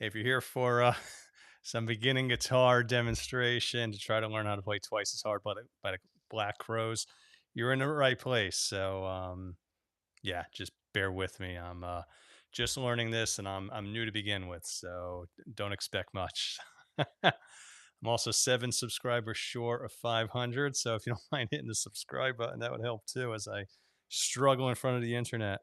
If you're here for some beginning guitar demonstration to try to learn how to play twice as hard by the Black Crows, you're in the right place. So yeah, just bear with me. I'm just learning this, and I'm new to begin with, so don't expect much. I'm also 7 subscribers short of 500, so if you don't mind hitting the subscribe button, that would help too as I struggle in front of the internet.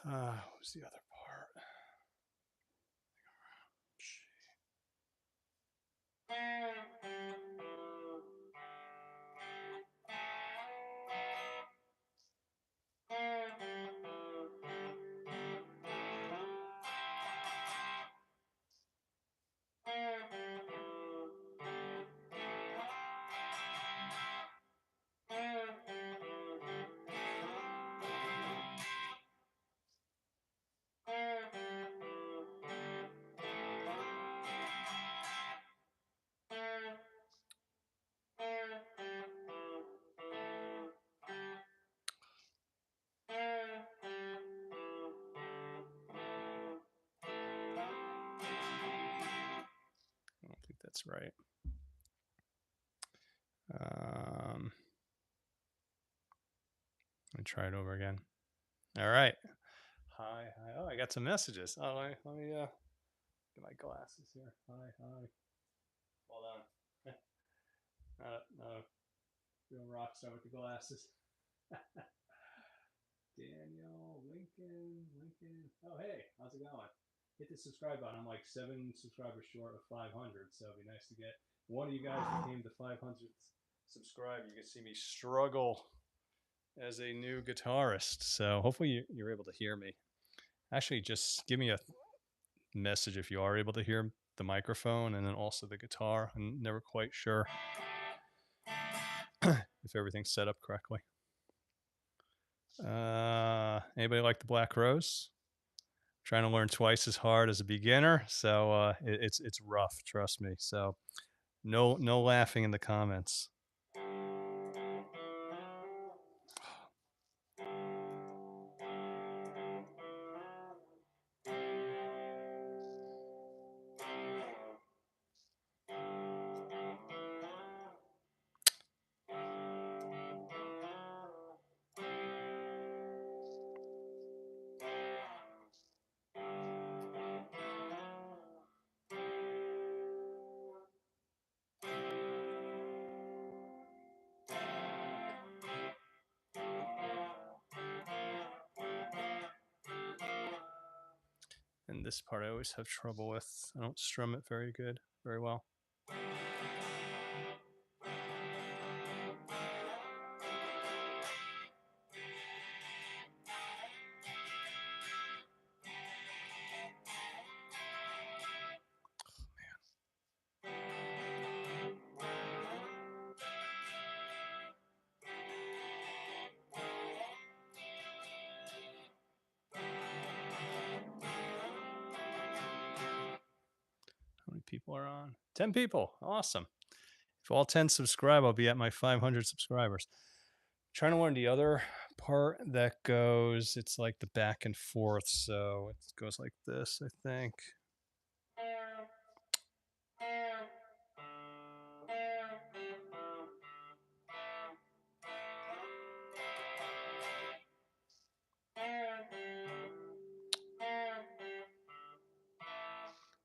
Ah, what was the other part? I don't think that's right. Um, Let me try it over again. All right. Hi, hi. Oh, I got some messages. Oh, let me get my glasses here. Hi, hi. Hold on. No, real rock star with the glasses. Daniel, Lincoln. Oh, hey, how's it going? Hit the subscribe button. I'm like 7 subscribers short of 500, so it'd be nice to get one of you guys became the 500th subscriber. You can see me struggle as a new guitarist. So hopefully you're able to hear me. Actually, just give me a message if you are able to hear the microphone and then also the guitar. I'm never quite sure if everything's set up correctly. Anybody like the Black Rose? Trying to learn twice as hard as a beginner, so it's rough. Trust me. So no laughing in the comments. And this part I always have trouble with. I don't strum it very well. How many people are on? 10 people. Awesome. If all 10 subscribe, I'll be at my 500 subscribers. Trying to learn the other part that goes, it's like the back and forth. So it goes like this, I think.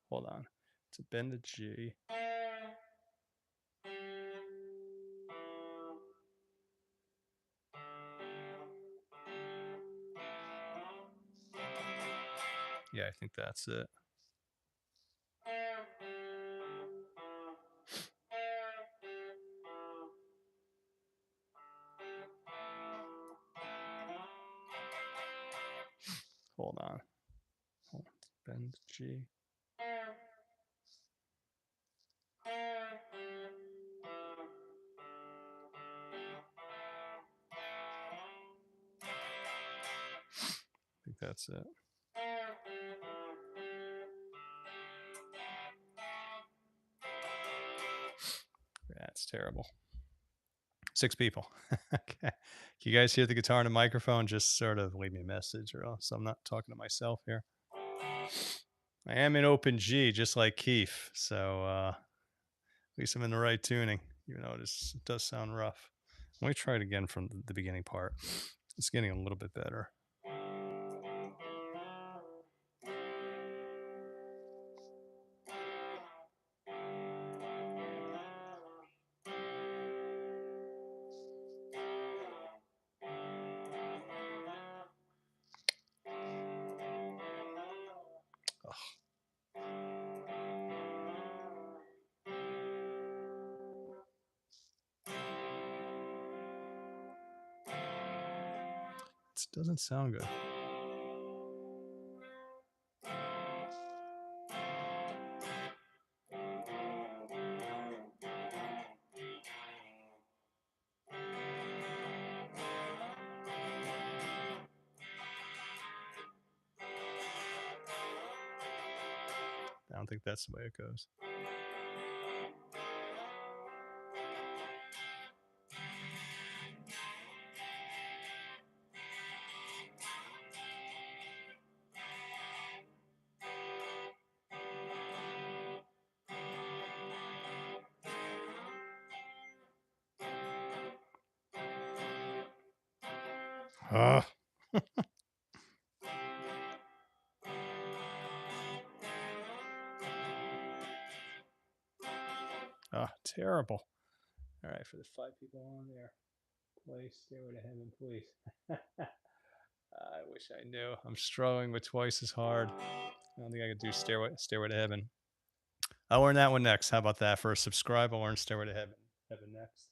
Hold on. It's a bend to G. Yeah, I think that's it. Hold on. Bend G. I think that's it. Yeah, it's terrible. 6 people. Okay. Can you guys hear the guitar and the microphone? Just sort of leave me a message or else I'm not talking to myself here. I am in open G, just like Keith. So at least I'm in the right tuning, even though it does sound rough. Let me try it again from the beginning part. It's getting a little bit better. It doesn't sound good. I don't think that's the way it goes. Oh, terrible. All right, for the 5 people on there, play Stairway to Heaven, please. I wish I knew. I'm struggling with Twice as Hard. I don't think I could do Stairway to Heaven. I'll learn that one next. How about that? For a subscribe, I'll learn Stairway to Heaven next.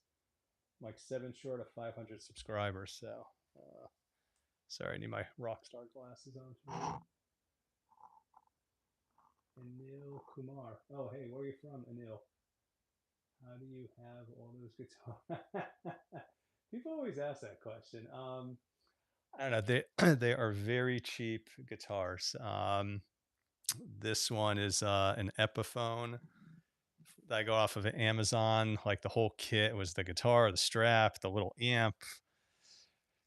I'm like 7 short of 500 subscribers, so sorry, I need my rock star glasses on. Anil Kumar. Oh, hey, where are you from, Anil? How do you have all those guitars? People always ask that question. I don't know. They they are very cheap guitars. This one is an Epiphone that I got off of Amazon. Like the whole kit was the guitar, the strap, the little amp.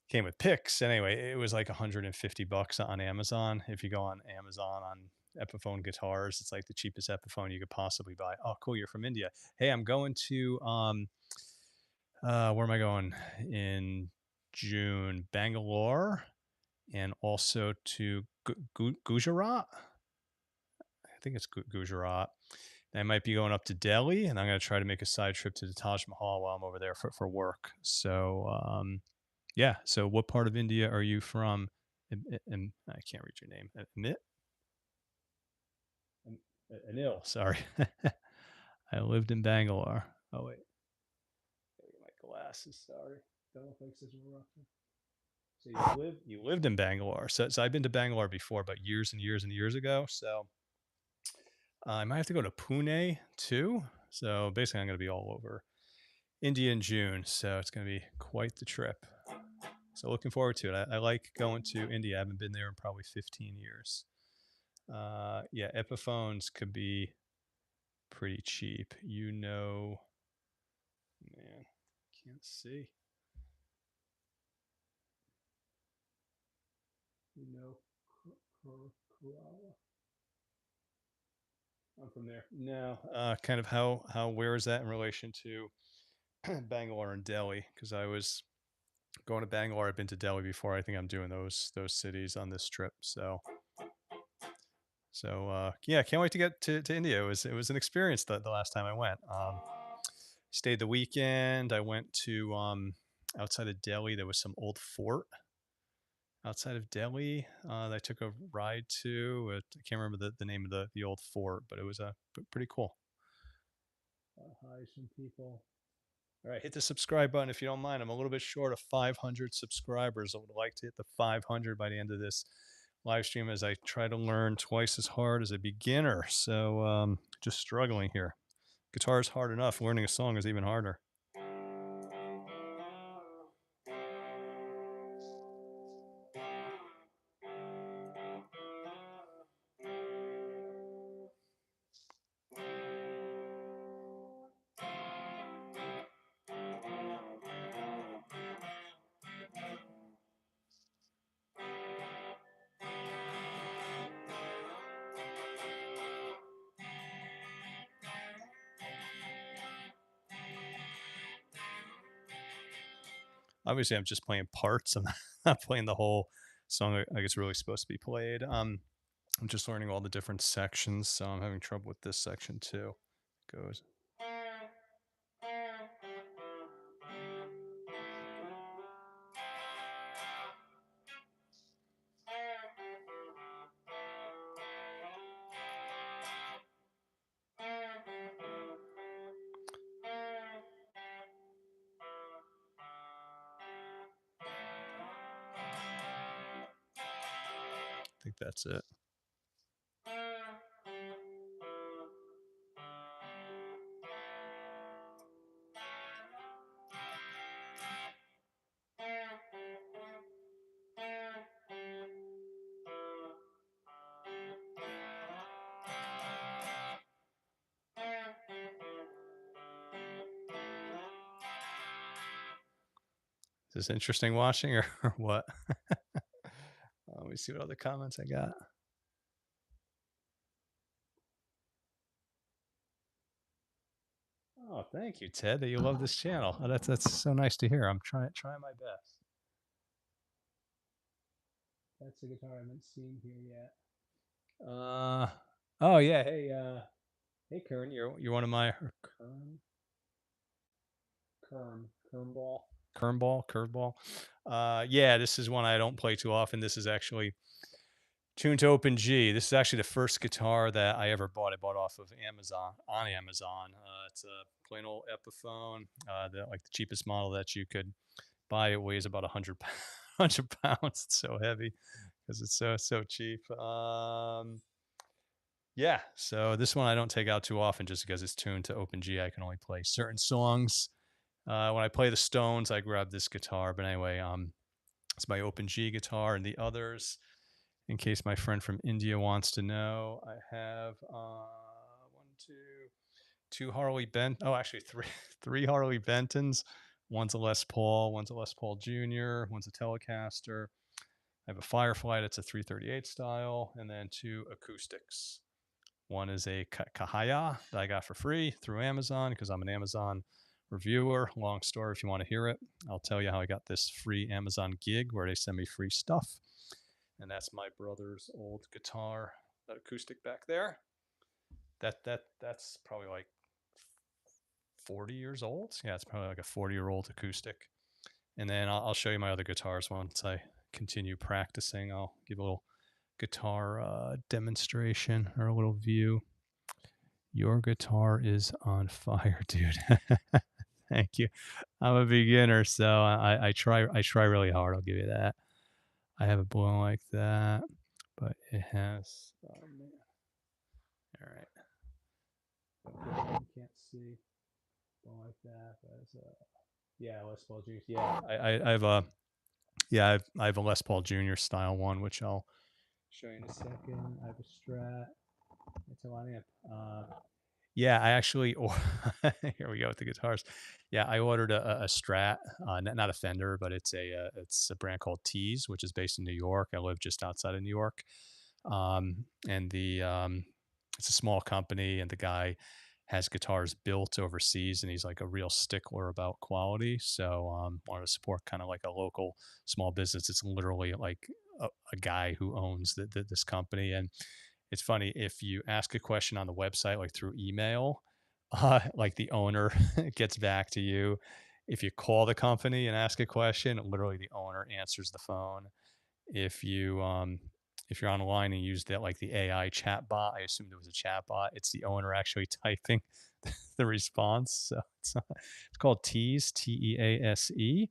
Came with picks. Anyway, it was like $150 on Amazon. If you go on Amazon on Epiphone guitars, it's like the cheapest Epiphone you could possibly buy. Oh, cool! You're from India. Hey, I'm going to where am I going in June? Bangalore, and also to Gujarat. I think it's Gujarat. I might be going up to Delhi, and I'm going to try to make a side trip to the Taj Mahal while I'm over there for work. So, yeah. So, what part of India are you from? And I can't read your name. Amit? Anil. Sorry. I lived in Bangalore. Oh, wait. My glasses. Sorry. Don't look like such a rough. So you lived in Bangalore. So I've been to Bangalore before, but years and years and years ago. So I might have to go to Pune too. So basically, I'm going to be all over India in June. So it's going to be quite the trip. So looking forward to it. I like going to India. I haven't been there in probably 15 years. Yeah, Epiphones could be pretty cheap. Man, can't see. Kerala. I'm from there. No, kind of where is that in relation to Bangalore and Delhi? Because I was going to Bangalore. I've been to Delhi before. I think I'm doing those cities on this trip. So yeah, can't wait to get to India. It was an experience the last time I went. Stayed the weekend. I went to outside of Delhi. There was some old fort, outside of Delhi that I took a ride to. I can't remember the name of the old fort, but it was pretty cool. Hi, some people. All right, hit the subscribe button if you don't mind. I'm a little bit short of 500 subscribers. I would like to hit the 500 by the end of this live stream as I try to learn twice as hard as a beginner. So just struggling here. Guitar is hard enough. Learning a song is even harder. Obviously, I'm just playing parts. I'm not playing the whole song like it's really supposed to be played. I'm just learning all the different sections, so I'm having trouble with this section too. It goes. I think that's it. Is this interesting watching or what? Let me see what other comments I got. Oh, thank you, Ted, that you love this channel. Oh, that's so nice to hear. I'm trying my best. That's a guitar I haven't seen here yet. Oh yeah, hey Kern, you're one of my curveball. Yeah, this is one I don't play too often. This is actually tuned to Open G. This is actually the first guitar that I ever bought. I bought off of Amazon on Amazon. It's a plain old Epiphone, like the cheapest model that you could buy. It weighs about 100 pounds. It's so heavy because it's so cheap. Yeah, so this one I don't take out too often just because it's tuned to Open G. I can only play certain songs. When I play the Stones, I grab this guitar. But anyway, it's my Open G guitar, and the others, in case my friend from India wants to know, I have two Harley Bent. Oh, actually three three Harley Bentons. One's a Les Paul, one's a Les Paul Junior, one's a Telecaster. I have a Firefly that's a 338 style, and then two acoustics. One is a Kahaya that I got for free through Amazon because I'm an Amazon reviewer. Long story if you want to hear it. I'll tell you how I got this free Amazon gig where they send me free stuff. And that's my brother's old guitar, that acoustic back there. That's probably like 40 years old. Yeah, it's probably like a 40-year-old acoustic. And then I'll show you my other guitars once I continue practicing. I'll give a little guitar demonstration or a little view. Your guitar is on fire, dude. Thank you. I'm a beginner, so I try really hard. I'll give you that. I have a blown like that, but it has. Oh man! All right. You can't see blown like that, but it's yeah, Les Paul Junior. Yeah, I have a I have a Les Paul Junior style one, which I'll show you in a second. I have a Strat. It's a one amp. Yeah, I actually, or here we go with the guitars. Yeah, I ordered a Strat, not a Fender, but it's a brand called Tees, which is based in New York. I live just outside of New York, and the it's a small company, and the guy has guitars built overseas, and he's like a real stickler about quality. So, wanted to support kind of like a local small business. It's literally like a guy who owns this company, and it's funny if you ask a question on the website, like through email, like the owner gets back to you. If you call the company and ask a question, literally the owner answers the phone. if you're online and use that like the AI chat bot, I assumed it was a chat bot. It's the owner actually typing the response. So it's called Tease, Tease.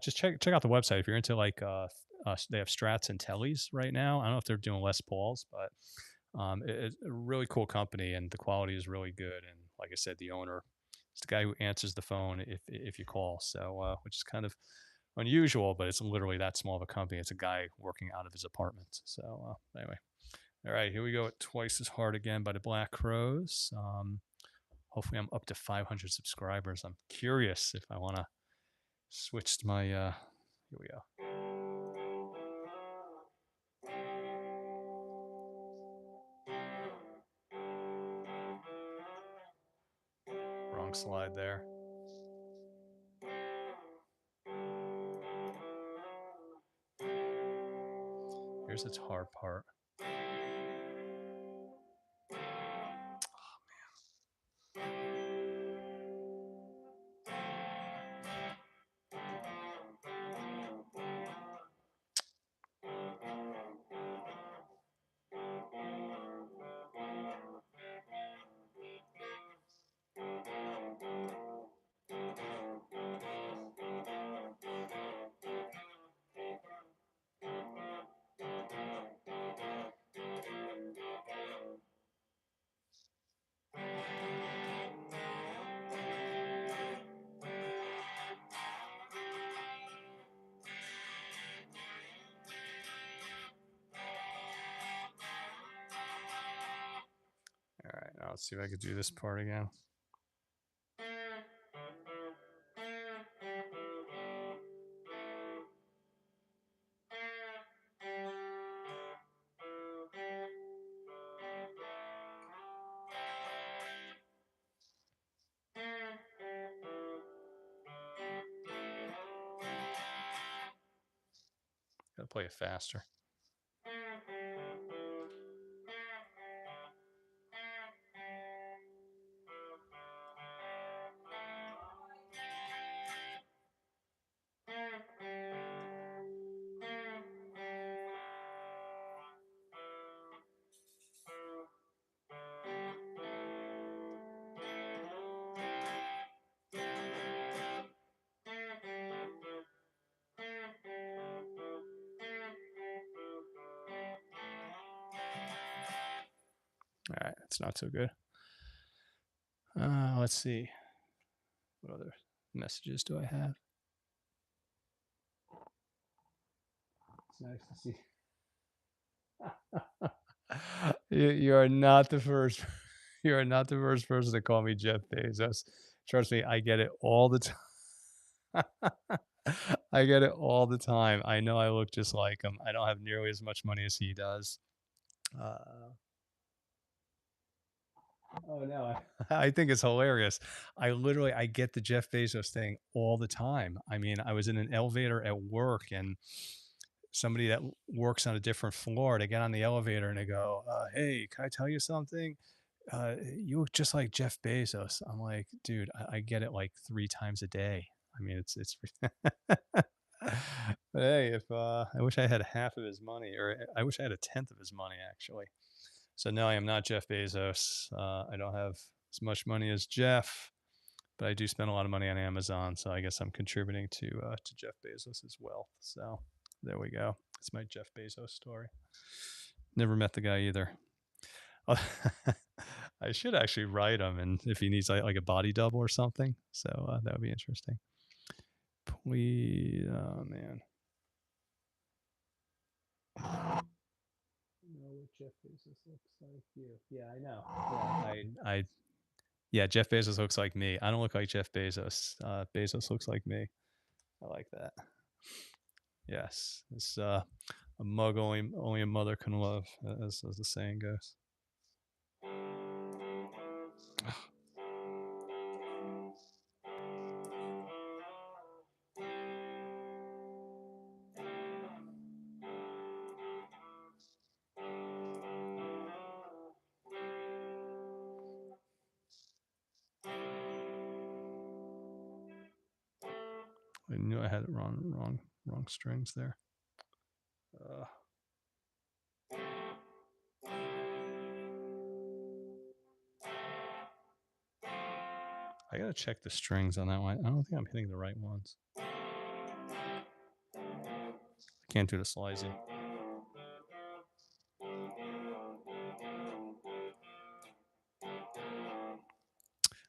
Just check out the website if you're into like they have Strats and Tellys right now. I don't know if they're doing Les Pauls, but it's a really cool company and the quality is really good. And like I said, the owner is the guy who answers the phone if you call. So which is kind of unusual, but it's literally that small of a company. It's a guy working out of his apartment. So anyway, all right, here we go at Twice as Hard again by the Black Crows. Hopefully, I'm up to 500 subscribers. I'm curious if I want to switch to my. Here we go. Wrong slide there. Here's its hard part. All right, now let's see if I could do this part again. Gotta play it faster. All right, that's not so good. Let's see. What other messages do I have? It's nice to see. You are not the first. You are not the first person to call me Jeff Bezos. Trust me, I get it all the time. I get it all the time. I know I look just like him. I don't have nearly as much money as he does. Uh, oh no, I think it's hilarious. I get the Jeff Bezos thing all the time. I mean, I was in an elevator at work and somebody that works on a different floor, they get on the elevator and they go, "Hey, can I tell you something? You look just like Jeff Bezos." I'm like, dude, I get it like 3 times a day. I mean, it's. But hey, if I wish I had half of his money, or I wish I had a tenth of his money, actually. So no, I am not Jeff Bezos. I don't have as much money as Jeff, but I do spend a lot of money on Amazon. So I guess I'm contributing to Jeff Bezos' wealth. So there we go. It's my Jeff Bezos story. Never met the guy either. I should actually write him, and if he needs like a body double or something, so that would be interesting. Please, oh man. You know what Jeff Bezos looks like you. Yeah, I know. Yeah, yeah, Jeff Bezos looks like me. I don't look like Jeff Bezos. Bezos looks like me. I like that. Yes, it's a mug only a mother can love, as the saying goes. I knew I had it wrong strings there. Uh, I gotta check the strings on that one. I don't think I'm hitting the right ones. I can't do the slicing.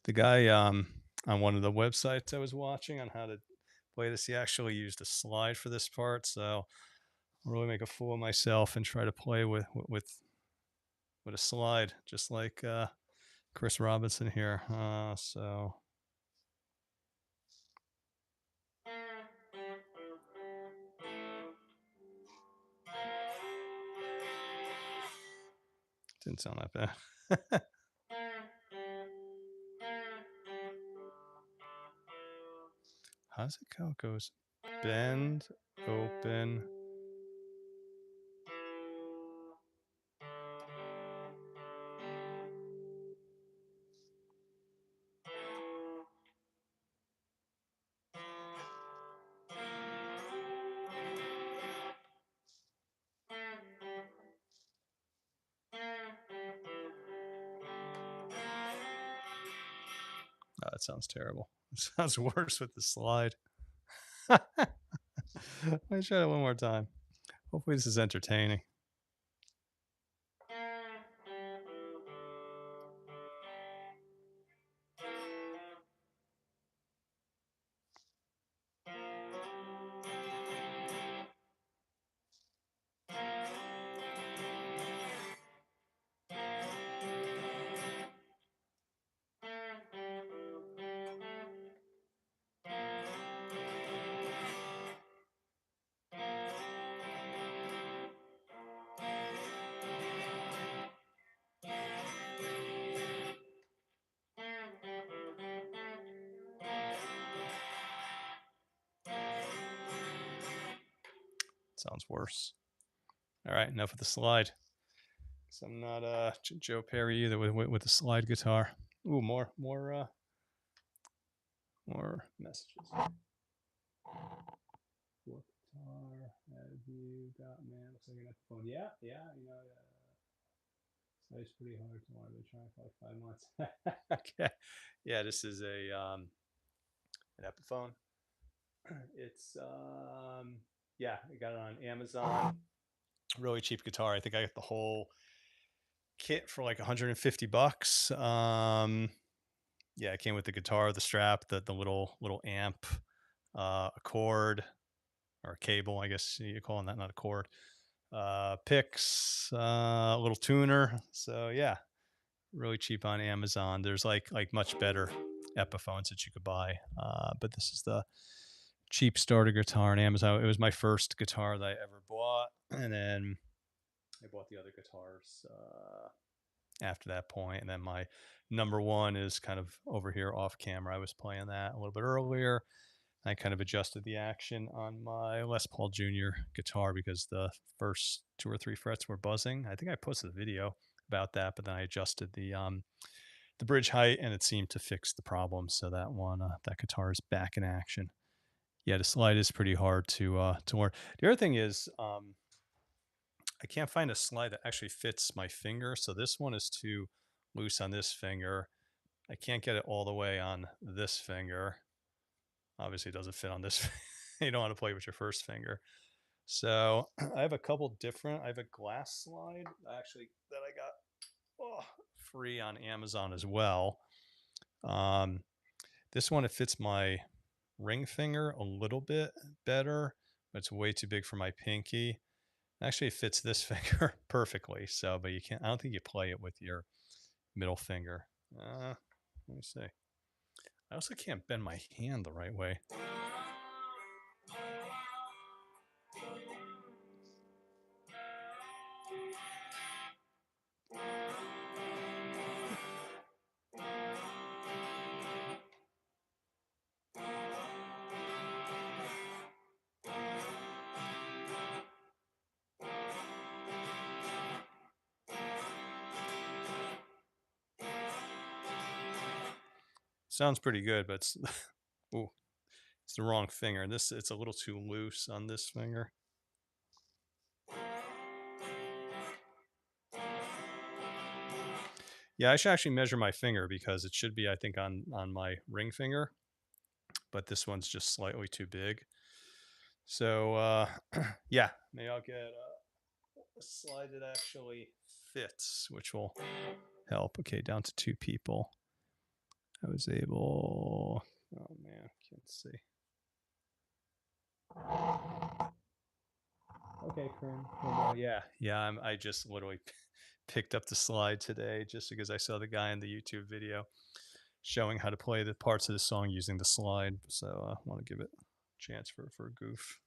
The guy on one of the websites I was watching on how to play this, he actually used a slide for this part. So I'll really make a fool of myself and try to play with a slide, just like Chris Robinson here. So didn't sound that bad. How's it go? It goes bend, open. Oh, that sounds terrible. It sounds worse with the slide. Let me try it one more time. Hopefully, this is entertaining. Sounds worse. All right, enough of the slide. So I'm not Joe Perry either with the slide guitar. Ooh, more messages. What guitar have you got, man? Looks like an phone. Yeah, yeah. It's pretty hard to want to try for like 5 months. Okay. Yeah, this is an Epiphone. It's yeah, I got it on Amazon. Really cheap guitar. I think I got the whole kit for like 150 bucks. Yeah, it came with the guitar, the strap, the little amp, a cord or a cable, I guess you call that, not a cord. Picks, a little tuner. So yeah, really cheap on Amazon. There's like much better Epiphones that you could buy, but this is the cheap starter guitar on Amazon. It was my first guitar that I ever bought, and then I bought the other guitars after that point. And then my number one is kind of over here off camera. I was playing that a little bit earlier. I kind of adjusted the action on my Les Paul Jr. guitar because the first two or three frets were buzzing. I think I posted a video about that, but then I adjusted the bridge height and it seemed to fix the problem. So that one, that guitar is back in action. Yeah, the slide is pretty hard to learn. The other thing is, I can't find a slide that actually fits my finger. So this one is too loose on this finger. I can't get it all the way on this finger. Obviously, it doesn't fit on this. You don't want to play with your first finger. So I have a couple different. I have a glass slide actually that I got free on Amazon as well. This one, it fits my ring finger a little bit better, but it's way too big for my pinky. Actually, it fits this finger perfectly. So, but you can't. I don't think you play it with your middle finger. Let me see. I also can't bend my hand the right way. Sounds pretty good, but it's ooh, it's the wrong finger. It's a little too loose on this finger. Yeah, I should actually measure my finger because it should be, I think, on my ring finger, but this one's just slightly too big. So yeah, maybe I'll get a slide that actually fits, which will help. Okay, down to two people. I was able. Oh man, can't see. Okay, Corinne. Yeah, yeah. I just literally picked up the slide today just because I saw the guy in the YouTube video showing how to play the parts of the song using the slide. So I want to give it a chance for a goof.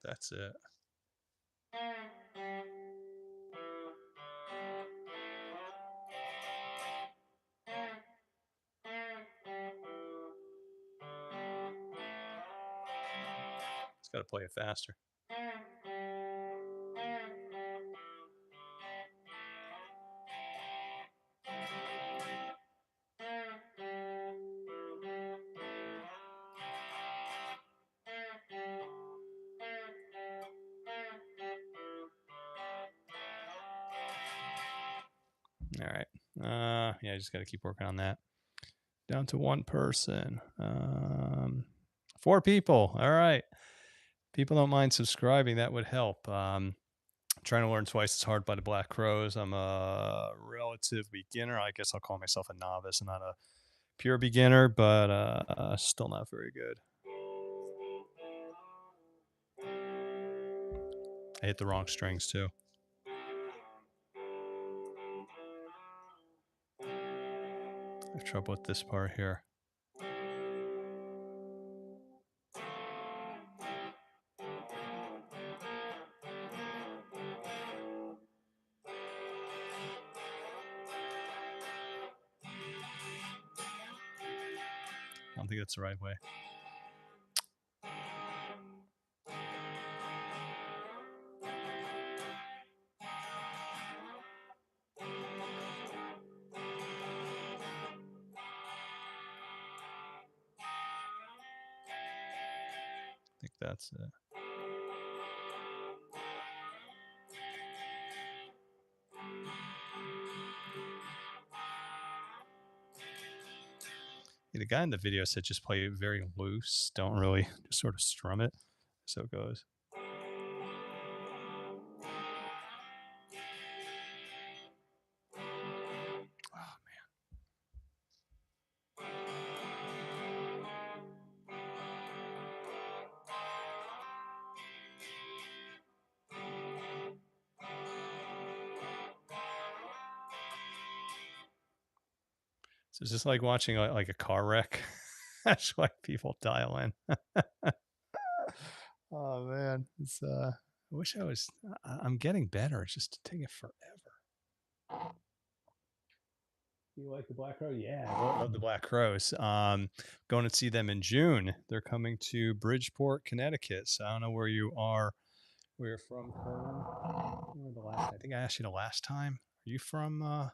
That's it. It's got to play it faster. All right. Yeah, I just got to keep working on that. Down to one person. Four people. All right. People don't mind subscribing. That would help. Trying to learn twice as hard by the Black Crows. I'm a relative beginner. I guess I'll call myself a novice, not a pure beginner, but still not very good. I hit the wrong strings too. I have trouble with this part here. I don't think that's the right way. I think that's it. Yeah, the guy in the video said just play it very loose. Don't really just sort of strum it. So it goes. Oh, so it's just like watching like a car wreck. That's why people dial in. Oh man, it's I wish I was. I'm getting better. It's just taking forever. You like the Black Crows? Yeah, I love the Black Crows. Going to see them in June. They're coming to Bridgeport, Connecticut. So I don't know where you are. Where you're from, Kern? I think I asked you the last time. Are you from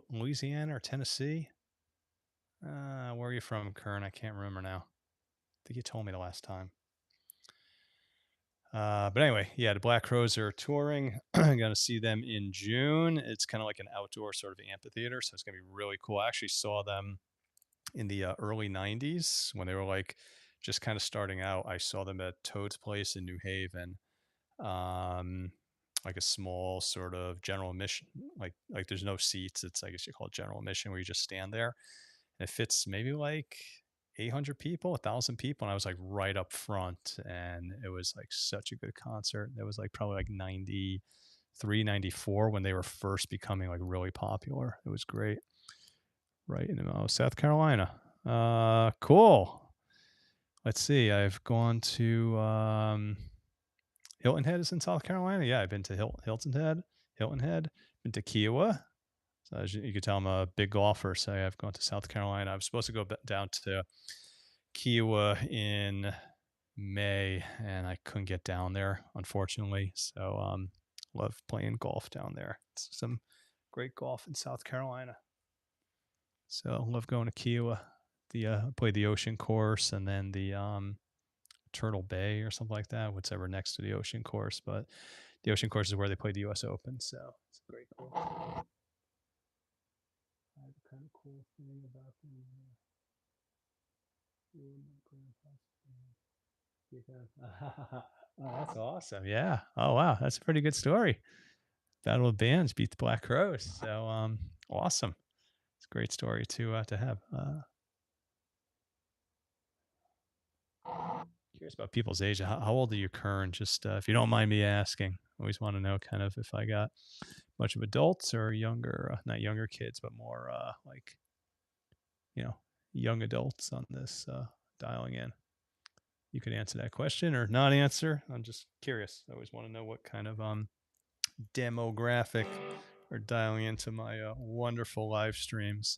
Louisiana or Tennessee? Where are you from, Kern? I can't remember now. I think you told me the last time. But anyway, yeah, the Black Crows are touring. I'm going to see them in June. It's kind of like an outdoor sort of amphitheater, so it's going to be really cool. I actually saw them in the early 90s when they were like just kind of starting out. I saw them at Toad's Place in New Haven. Like a small sort of general admission, like there's no seats. It's, I guess you call it general admission, where you just stand there and it fits maybe like 800 people, 1,000 people. And I was like right up front, and it was like such a good concert. There was like probably like 90 394 when they were first becoming like really popular. It was great. Right in the middle of South Carolina. Cool. Let's see. I've gone to Hilton Head is in South Carolina. Yeah, I've been to Hilton Head, been to Kiowa. So as you can tell, I'm a big golfer. So I've gone to South Carolina. I was supposed to go down to Kiowa in May, and I couldn't get down there, unfortunately. So love playing golf down there. It's some great golf in South Carolina. So love going to Kiowa. Play the Ocean Course and then the Turtle Bay or something like that, whatever next to the Ocean Course. But the Ocean Course is where they play the U.S. Open, so it's a great course. I have a kind of cool thing about the oh, that's awesome. Yeah. Oh wow, that's a pretty good story. Battle of Bands beat the Black Crows. So awesome. It's a great story to have. Curious about people's age. How old are you, Kern? Just if you don't mind me asking. Always want to know kind of if I got much of adults or younger, not younger kids, but more like, you know, young adults on this dialing in. You could answer that question or not answer. I'm just curious. I always want to know what kind of demographic are dialing into my wonderful live streams.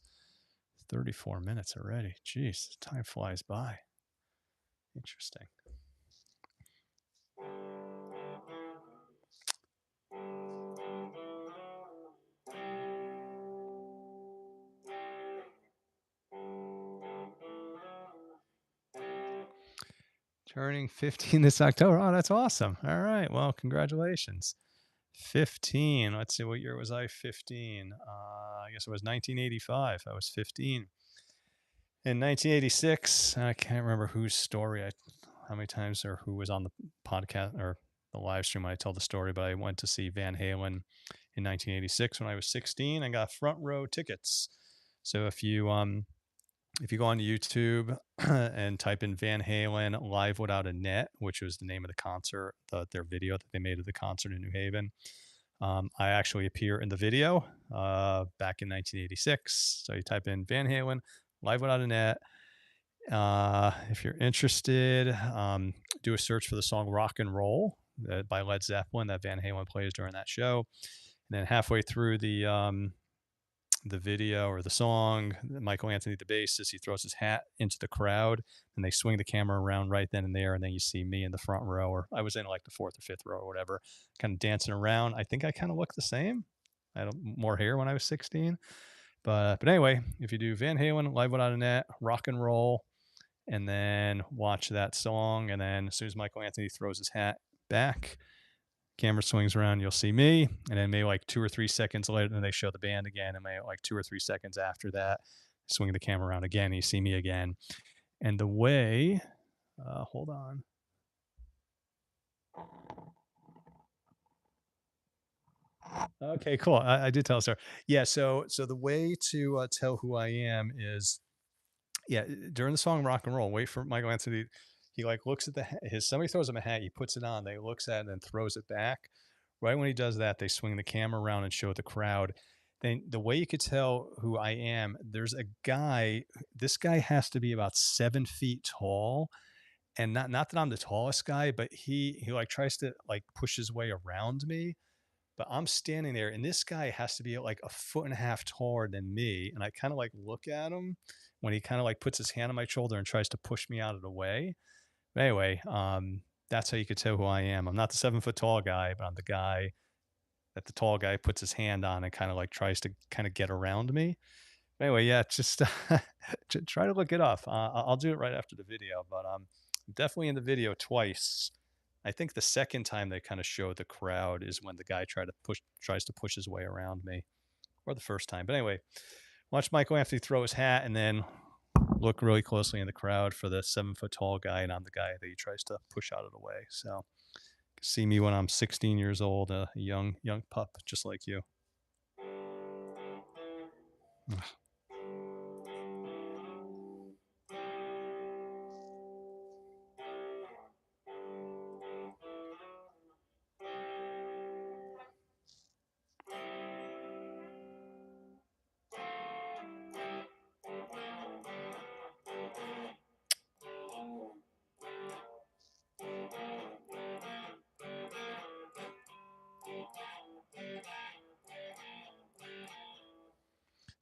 34 minutes already. Jeez, time flies by. Interesting. Turning 15 this October. Oh, that's awesome. All right. Well, congratulations. 15. Let's see. What year was I 15? I guess it was 1985. I was 15. In 1986, I can't remember whose story how many times or who was on the podcast or the live stream when I told the story, but I went to see Van Halen in 1986 when I was 16 and got front row tickets. So if you go on YouTube and type in Van Halen Live Without a Net, which was the name of the concert, their video that they made of the concert in New Haven, I actually appear in the video back in 1986. So you type in Van Halen Live Without a Net. If you're interested, do a search for the song Rock and Roll by Led Zeppelin that Van Halen plays during that show. And then halfway through the video or the song, Michael Anthony, the bassist, he throws his hat into the crowd and they swing the camera around right then and there. And then you see me in the front row, or I was in like the fourth or fifth row or whatever, kind of dancing around. I think I kind of look the same. I had more hair when I was 16. But anyway, if you do Van Halen, Live Without a Net, Rock and Roll, and then watch that song, and then as soon as Michael Anthony throws his hat back, camera swings around, you'll see me, and then maybe like 2 or 3 seconds later, then they show the band again, and maybe like 2 or 3 seconds after that, swing the camera around again, and you see me again. And the way, hold on. Okay, cool. I did tell a story. Yeah, so the way to tell who I am is, yeah, during the song Rock and Roll, wait for Michael Anthony. He like looks at somebody throws him a hat, he puts it on, they looks at it and then throws it back. Right when he does that, they swing the camera around and show the crowd. Then the way you could tell who I am, there's a guy, this guy has to be about 7 feet tall. And not that I'm the tallest guy, but he like tries to like push his way around me. But I'm standing there, and this guy has to be like a foot and a half taller than me. And I kind of like look at him when he kind of like puts his hand on my shoulder and tries to push me out of the way. But anyway, that's how you could tell who I am. I'm not the 7 foot tall guy, but I'm the guy that the tall guy puts his hand on and kind of like tries to kind of get around me. But anyway, yeah, just try to look it up. I'll do it right after the video, but definitely in the video twice. I think the second time they kind of show the crowd is when the guy tries to push his way around me, or the first time. But anyway, watch Michael Anthony throw his hat and then look really closely in the crowd for the 7 foot tall guy, and I'm the guy that he tries to push out of the way. So see me when I'm 16 years old, a young pup, just like you.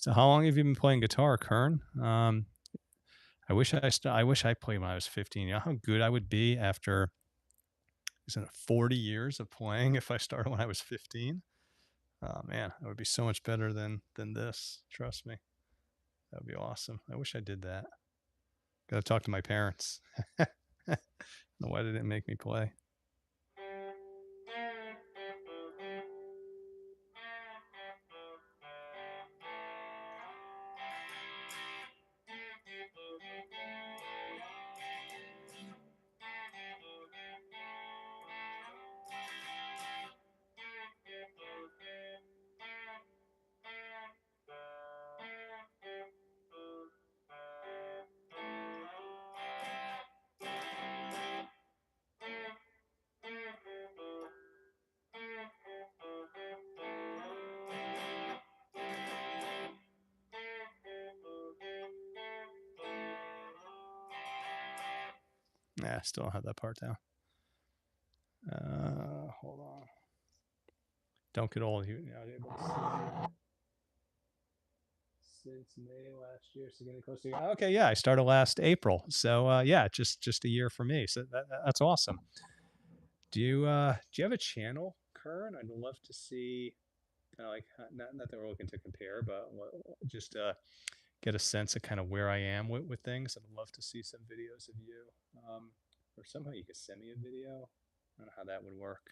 So how long have you been playing guitar, Kern? I wish I played when I was 15. You know how good I would be after, isn't it 40 years of playing if I started when I was 15? Oh man, I would be so much better than this. Trust me. That would be awesome. I wish I did that. Got to talk to my parents. Why did it make me play? Nah, still don't have that part down. Hold on. Don't get old. You're not able to see since May last year. So getting close to. Okay, yeah, I started last April. So yeah, just a year for me. So that's awesome. Do you have a channel, Kern? I'd love to see kind of like not that we're looking to compare, but just get a sense of kind of where I am with things. I'd love to see some videos of you, or somehow you could send me a video. I don't know how that would work.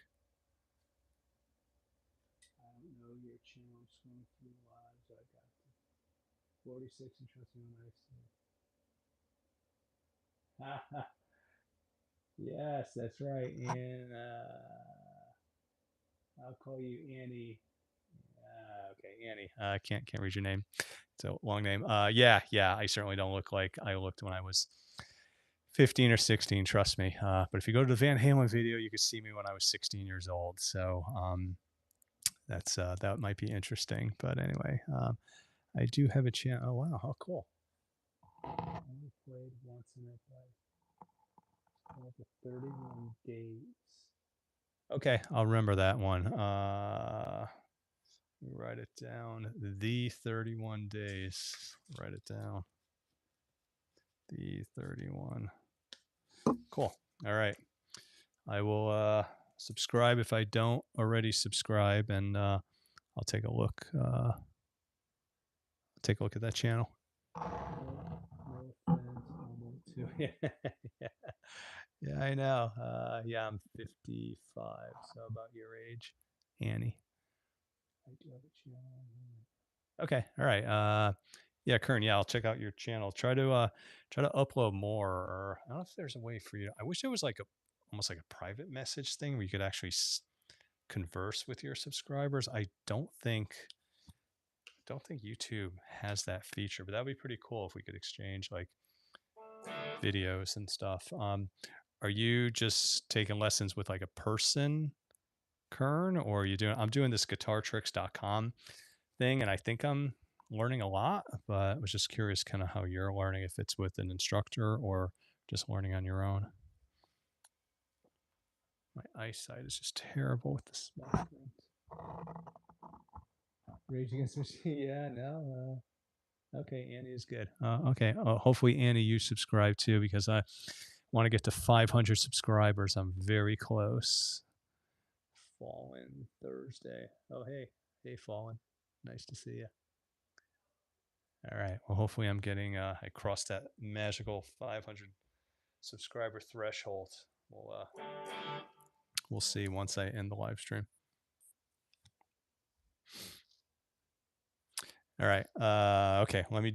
I don't know your channel. I'm scrolling through lives. I got 46 and trust me when I say. Yes, that's right. And I'll call you Annie. Okay, Annie. I can't read your name. It's a long name. Yeah. I certainly don't look like I looked when I was 15 or 16. Trust me. But if you go to the Van Halen video, you could see me when I was 16 years old. So that might be interesting. But anyway, I do have a channel. Oh wow, how cool! I only played once in it. For 31 days. Okay, I'll remember that one. Write it down. The 31 days. Write it down. The 31. Cool. All right. I will subscribe if I don't already subscribe, and I'll take a look. Take a look at that channel. Yeah, yeah, I know. Yeah, I'm 55, so about your age, Annie. I do have a channel. Okay, all right. Yeah, Kern. Yeah, I'll check out your channel. Try to upload more. Or I don't know if there's a way for you. I wish there was like almost like a private message thing where you could actually converse with your subscribers. I don't think YouTube has that feature, but that'd be pretty cool if we could exchange like videos and stuff. Are you just taking lessons with like a person, Kern, or are you doing? I'm doing this guitartricks.com thing, and I think I'm learning a lot, but I was just curious kind of how you're learning, if it's with an instructor or just learning on your own. My eyesight is just terrible with the small screens. Rage Against the Machine. Yeah, no. Okay, Annie is good. Okay, hopefully Annie, you subscribe too, because I want to get to 500 subscribers. I'm very close. Fallen Thursday. Oh, hey, Fallen. Nice to see you. All right. Well, hopefully I'm getting. I crossed that magical 500 subscriber threshold. We'll see once I end the live stream. All right. Okay. Let me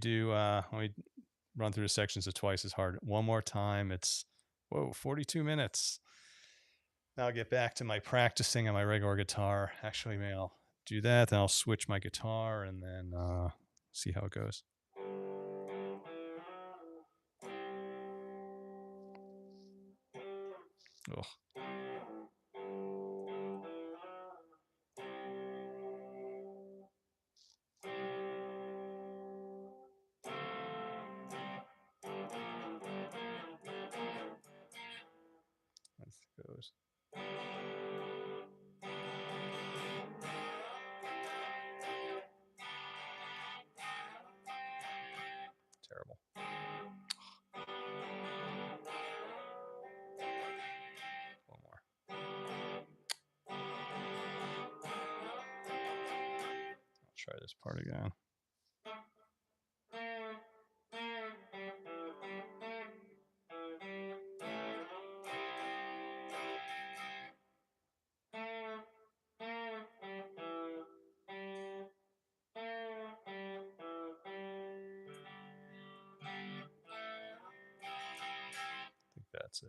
run through the sections of Twice as Hard one more time. It's 42 minutes. Now I'll get back to my practicing on my regular guitar. Actually, maybe I'll do that. Then I'll switch my guitar and then see how it goes. Ugh. That goes. try this part again. I think that's it.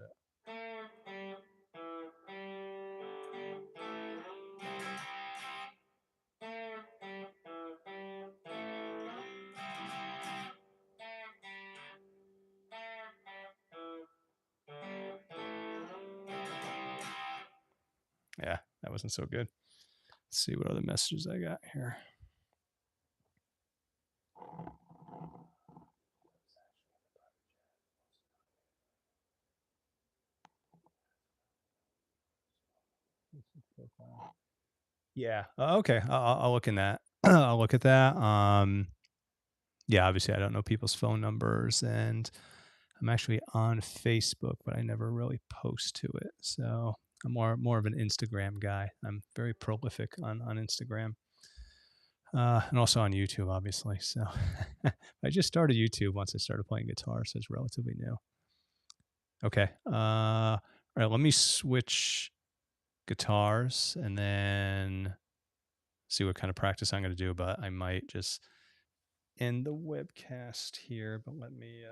Yeah, that wasn't so good. Let's see what other messages I got here. Yeah. Okay. I'll look in that. I'll look at that. Yeah. Obviously, I don't know people's phone numbers, and I'm actually on Facebook, but I never really post to it. So I'm more of an Instagram guy. I'm very prolific on Instagram, and also on YouTube, obviously. So I just started YouTube once I started playing guitar, so it's relatively new. Okay. All right. Let me switch guitars and then see what kind of practice I'm going to do. But I might just end the webcast here. But let me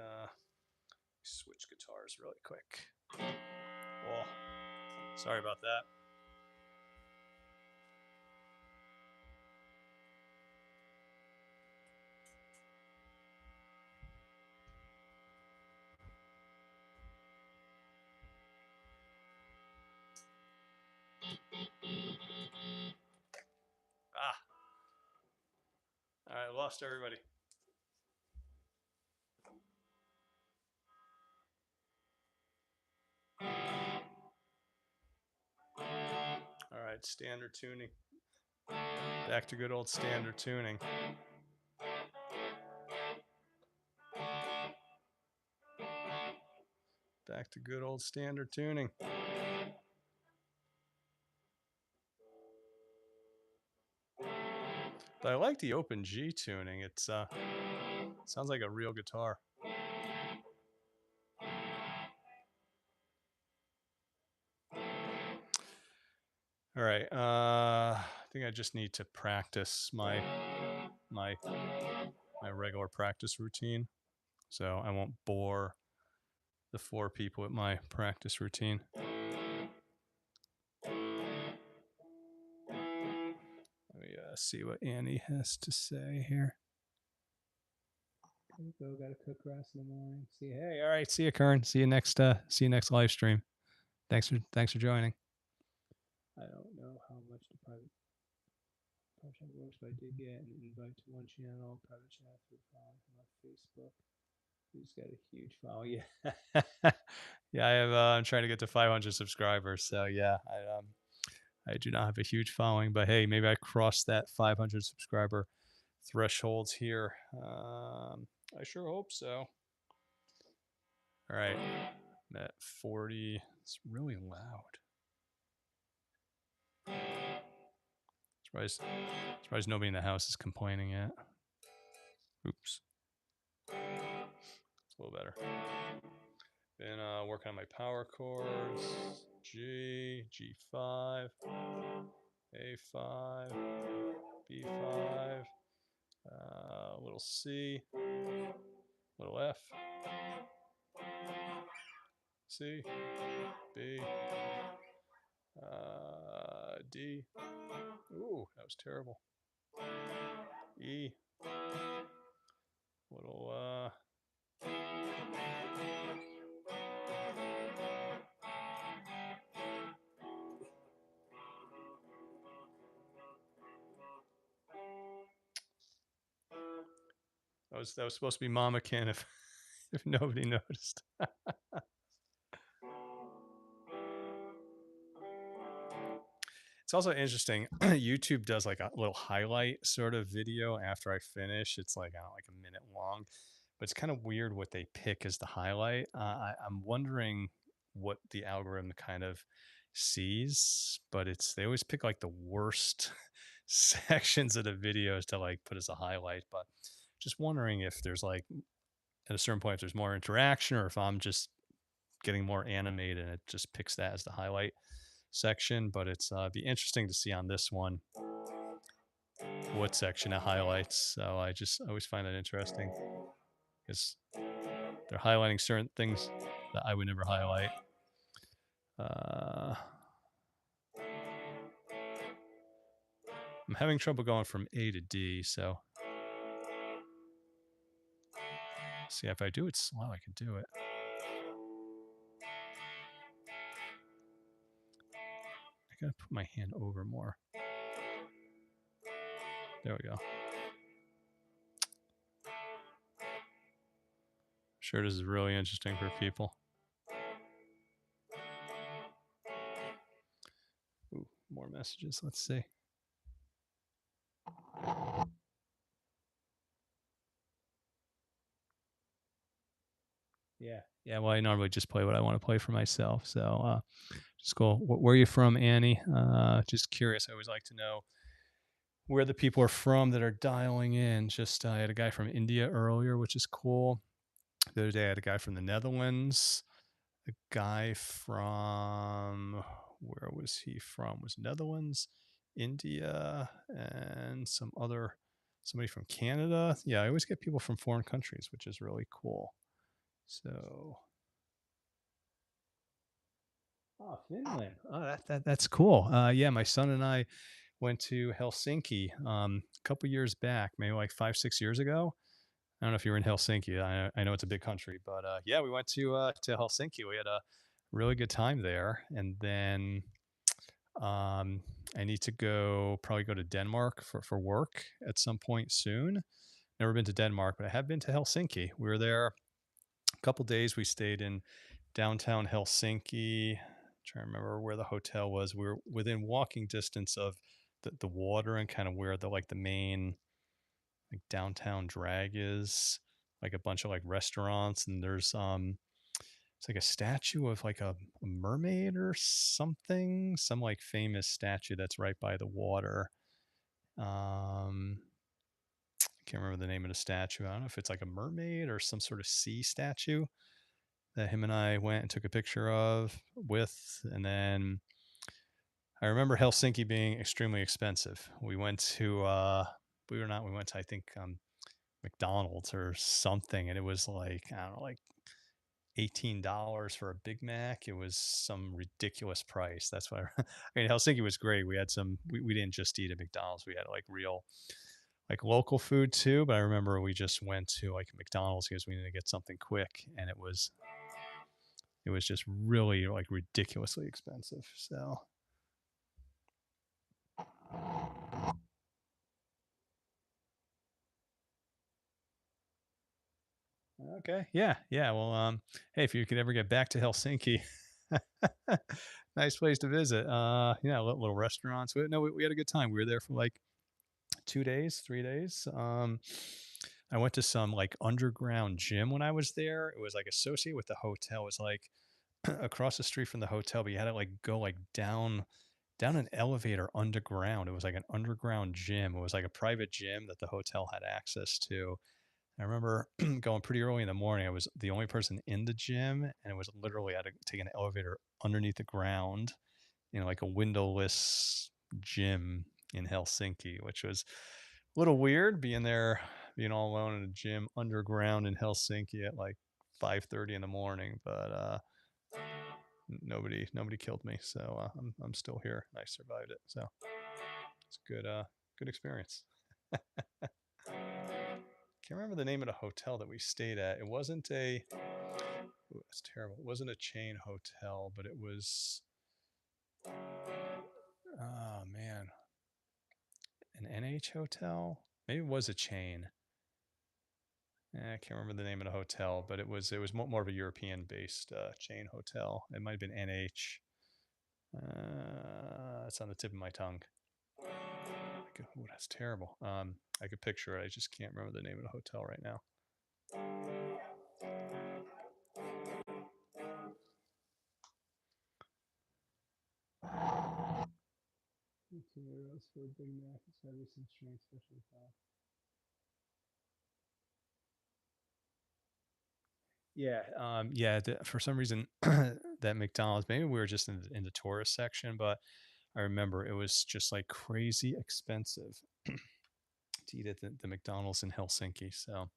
switch guitars really quick. Oh, sorry about that. Ah, all right, lost everybody. All right, standard tuning. Back to good old standard tuning. Back to good old standard tuning. But I like the open G tuning. It's sounds like a real guitar. All right. I think I just need to practice my regular practice routine, so I won't bore the 4 people with my practice routine. Let me see what Annie has to say here. Gotta cook grass in the morning. See, hey, all right. See you, Kern. See you next live stream. Thanks for joining. I don't know how much the private chat works, but I did get an invite to one channel, private chat through on Facebook. He's got a huge following. Yeah, yeah. I'm trying to get to 500 subscribers. So yeah, I do not have a huge following, but hey, maybe I crossed that 500 subscriber thresholds here. I sure hope so. All right, I'm at 40. It's really loud. Surprised nobody in the house is complaining yet. Oops. It's a little better. Been working on my power chords. G, G5, A5, B5, little C, little F, C, B, D. Ooh, that was terrible. E, little that was supposed to be Mama Ken if nobody noticed. It's also interesting. YouTube does like a little highlight sort of video after I finish. It's like I don't know, like a minute long, but it's kind of weird what they pick as the highlight. I'm wondering what the algorithm kind of sees, but they always pick like the worst sections of the videos to like put as a highlight. But just wondering if there's like at a certain point if there's more interaction or if I'm just getting more animated and it just picks that as the highlight section. But it's be interesting to see on this one what section it highlights. So I just always find that interesting because they're highlighting certain things that I would never highlight. Uh, I'm having trouble going from A to D, so see if I do it slow, I can do it. I gotta put my hand over more. There we go. Sure, this is really interesting for people. Ooh, more messages. Let's see. Yeah. Yeah. Well, I normally just play what I want to play for myself. So just cool. Where are you from, Annie? Just curious. I always like to know where the people are from that are dialing in. Just I had a guy from India earlier, which is cool. The other day, I had a guy from the Netherlands. A guy from where was he from? Was Netherlands, India, and somebody from Canada. Yeah, I always get people from foreign countries, which is really cool. So, oh, Finland. Oh, that's cool. Yeah, my son and I went to Helsinki a couple years back, maybe like 5, 6 years ago. I don't know if you were in Helsinki. I know it's a big country, but yeah, we went to Helsinki. We had a really good time there, and then I need to probably go to Denmark for work at some point soon. Never been to Denmark, but I have been to Helsinki. We were there a couple days. We stayed in downtown Helsinki. Trying to remember where the hotel was. We were within walking distance of the water and kind of where the main like downtown drag is, like a bunch of like restaurants, and there's it's like a statue of like a mermaid or something, some like famous statue that's right by the water. I can't remember the name of the statue. I don't know if it's like a mermaid or some sort of sea statue that him and I went and took a picture of with. And then I remember Helsinki being extremely expensive. We went to we went to I think McDonald's or something, and it was like I don't know, like $18 for a Big Mac. It was some ridiculous price. That's why I mean Helsinki was great. We had we didn't just eat at McDonald's. We had like real like local food too. But I remember we just went to like McDonald's because we needed to get something quick, and it was just really like ridiculously expensive. So okay, yeah, yeah. Well, hey, if you could ever get back to Helsinki, nice place to visit. Yeah, little restaurants. No, we had a good time. We were there for like 2 days, 3 days. I went to some like underground gym when I was there. It was like associated with the hotel. It was like across the street from the hotel, but you had to like go like down an elevator underground. It was like an underground gym. It was like a private gym that the hotel had access to. I remember going pretty early in the morning. I was the only person in the gym, and it was literally I had to take an elevator underneath the ground in like a windowless gym in Helsinki, which was a little weird being there, being all alone in a gym underground in Helsinki at like 5:30 in the morning. But nobody killed me, so I'm still here. I survived it, so it's a good experience. Can't remember the name of the hotel that we stayed at. It wasn't a. Ooh, that's terrible. It wasn't a chain hotel, but it was. Oh man, an NH hotel. Maybe it was a chain. I can't remember the name of the hotel, but it was more of a European based chain hotel. It might have been NH. It's on the tip of my tongue. Oh, that's terrible. I could picture it. I just can't remember the name of the hotel right now. Tomatoes for a Big Mac. It's gotta be some strange special sauce. Yeah, yeah. For some reason, that McDonald's. Maybe we were just in the tourist section, but I remember it was just like crazy expensive to eat at the McDonald's in Helsinki. So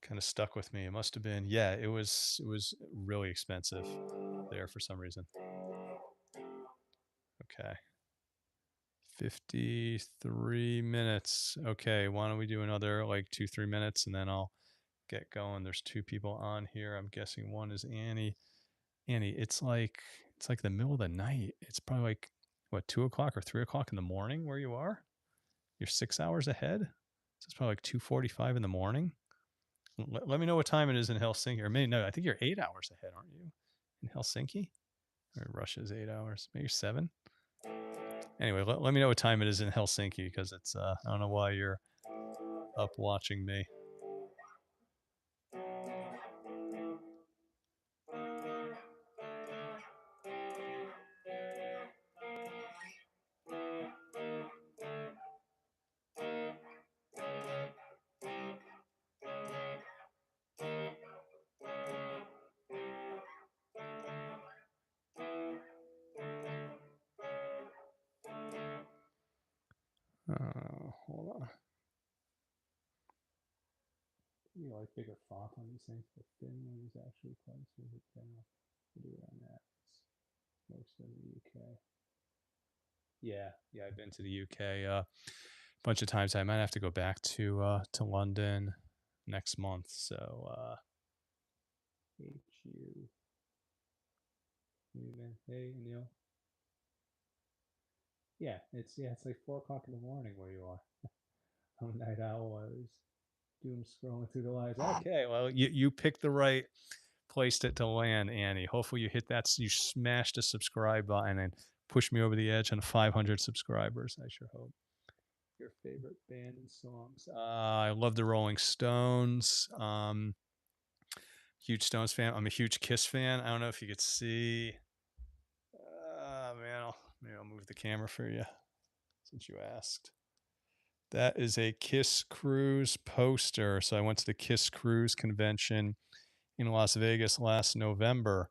kind of stuck with me. It must have been, yeah. It was really expensive there for some reason. Okay, 53 minutes. Okay, why don't we do another like 2 3 minutes and then I'll get going. There's two people on here. I'm guessing one is Annie. Annie, it's like the middle of the night. It's probably like what 2 o'clock or 3 o'clock in the morning where you are. You're 6 hours ahead. So it's probably like 2:45 in the morning. Let me know what time it is in Helsinki. Or maybe no, I think you're 8 hours ahead, aren't you? In Helsinki? Or Russia's 8 hours, maybe seven. Anyway, let me know what time it is in Helsinki because it's I don't know why you're up watching me. Hold on. You like bigger font on these things. The thin one is actually quite smooth. We'll do it on that. It's most of the UK. Yeah, yeah, I've been to the UK a bunch of times. I might have to go back to London next month. So HU. Hey Neil. Yeah, it's like 4 o'clock in the morning where you are. I'm a night owl. I was doom scrolling through the lives. Okay, well you picked the right place to land, Annie. Hopefully you hit that. You smashed the subscribe button and push me over the edge on 500 subscribers. I sure hope. Your favorite band and songs? I love the Rolling Stones. Huge Stones fan. I'm a huge Kiss fan. I don't know if you could see. Man, maybe I'll move the camera for you since you asked. That is a Kiss Cruise poster. So I went to the Kiss Cruise convention in Las Vegas last November,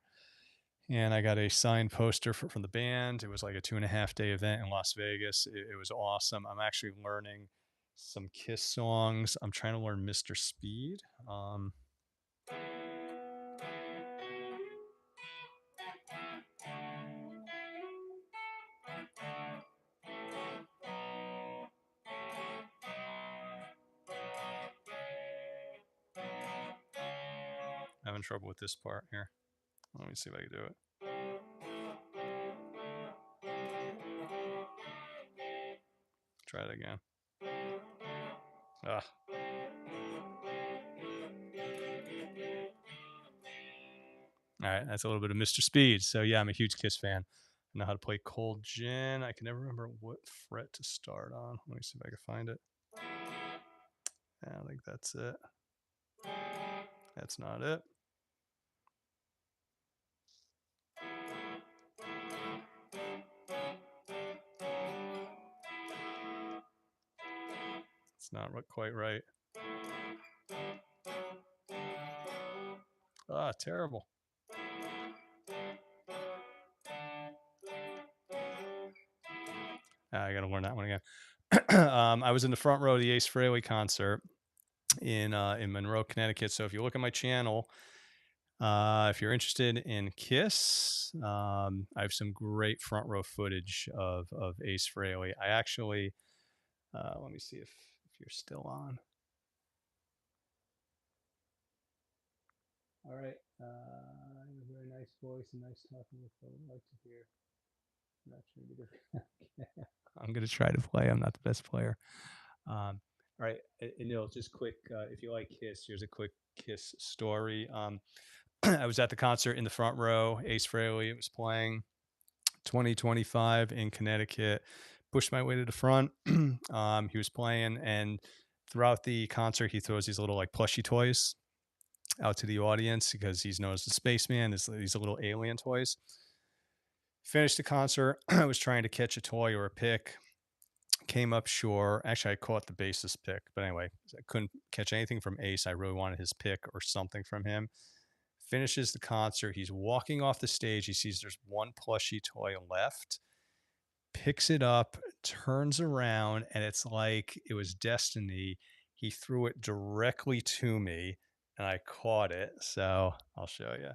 and I got a signed poster from the band. It was like a 2.5 day event in Las Vegas. It was awesome. I'm actually learning some Kiss songs. I'm trying to learn Mr. Speed. Having trouble with this part here. Let me see if I can do it. Try it again. Ah. All right, that's a little bit of Mr. Speed. So yeah, I'm a huge Kiss fan. I know how to play Cold Gin. I can never remember what fret to start on. Let me see if I can find it. Yeah, I think that's it. That's not it. It's not quite right. Ah, terrible. I got to learn that one again. I was in the front row of the Ace Frehley concert in Monroe, Connecticut. So if you look at my channel, if you're interested in Kiss, I have some great front row footage of Ace Frehley. I actually let me see if you're still on. All right. A very nice voice and nice talking with what I'd like to hear. I'm not sure to I'm going to try to play. I'm not the best player. All right. And Neil, just quick, if you like Kiss, here's a quick Kiss story. I was at the concert in the front row. Ace Frehley was playing 2025 in Connecticut. Pushed my way to the front. He was playing, and throughout the concert, he throws these little like plushy toys out to the audience because he's known as the spaceman. These little alien toys. Finished the concert. I was trying to catch a toy or a pick. Came up shore. Actually, I caught the bassist pick, but anyway, I couldn't catch anything from Ace. I really wanted his pick or something from him. Finishes the concert. He's walking off the stage. He sees there's one plushie toy left, picks it up, turns around, and it's like it was destiny. He threw it directly to me, and I caught it. So I'll show you.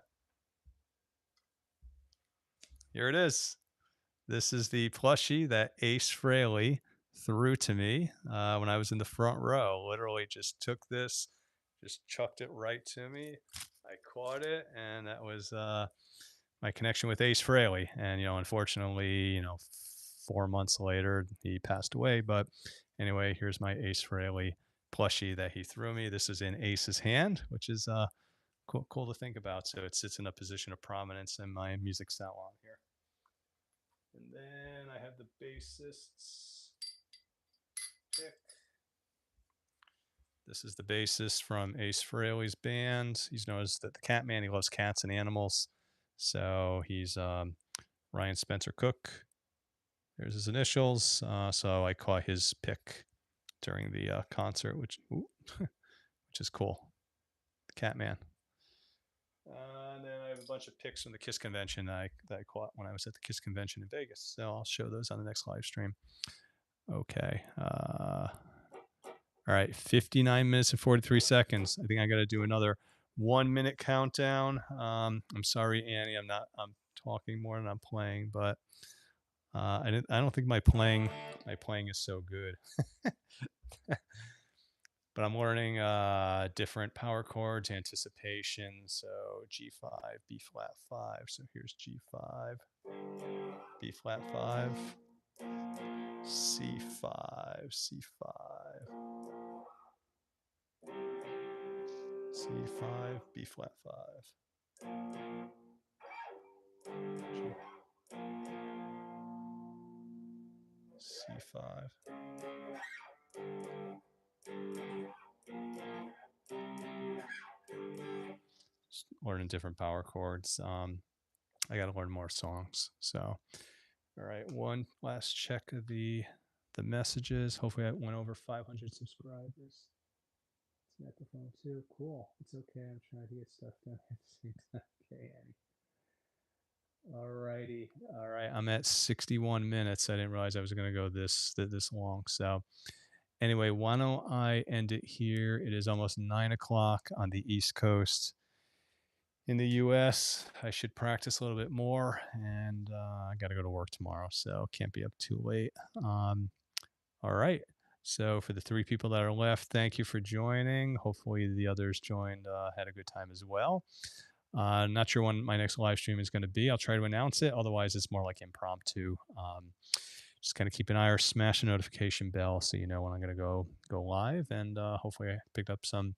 Here it is. This is the plushie that Ace Frehley threw to me when I was in the front row. Literally just took this, just chucked it right to me. I caught it, and that was my connection with Ace Frehley. And, unfortunately, 4 months later, he passed away. But anyway, here's my Ace Frehley plushie that he threw me. This is in Ace's hand, which is cool to think about. So it sits in a position of prominence in my music salon here. And then I have the bassist's pick. This is the bassist from Ace Frehley's band. He's known as the Cat Man. He loves cats and animals. So he's Ryan Spencer Cook. There's his initials. So I caught his pick during the concert, which is cool. The Cat Man. And then I have a bunch of picks from the KISS convention that I caught when I was at the KISS convention in Vegas. So I'll show those on the next live stream. Okay. All right. 59 minutes and 43 seconds. I think I got to do another 1 minute countdown. I'm sorry, Annie. I'm talking more than I'm playing, but I don't think my playing is so good. But I'm learning different power chords, anticipation. So G5, B flat 5. So here's G5, B flat 5, C5, C5, C5, B flat 5, C5. Just learning different power chords. I got to learn more songs. So, all right, one last check of the messages. Hopefully, I went over 500 subscribers. It's microphone too. Cool. It's okay. I'm trying to get stuff done at the same time. Okay, Annie. All righty. All right. I'm at 61 minutes. I didn't realize I was going to go this long. So, anyway, why don't I end it here? It is almost 9 o'clock on the East Coast. In the US, I should practice a little bit more, and I got to go to work tomorrow, so can't be up too late. All right. So for the 3 people that are left, thank you for joining. Hopefully the others joined, had a good time as well. Not sure when my next live stream is going to be. I'll try to announce it. Otherwise, it's more like impromptu. Just kind of keep an eye or smash the notification bell so you know when I'm going to go live. And hopefully I picked up some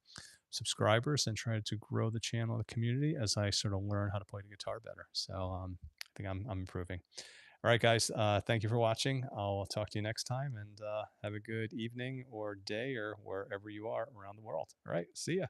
subscribers and try to grow the channel, the community, as I sort of learn how to play the guitar better. So I think I'm improving. All right, guys. Thank you for watching. I'll talk to you next time, and have a good evening or day or wherever you are around the world. All right. See ya.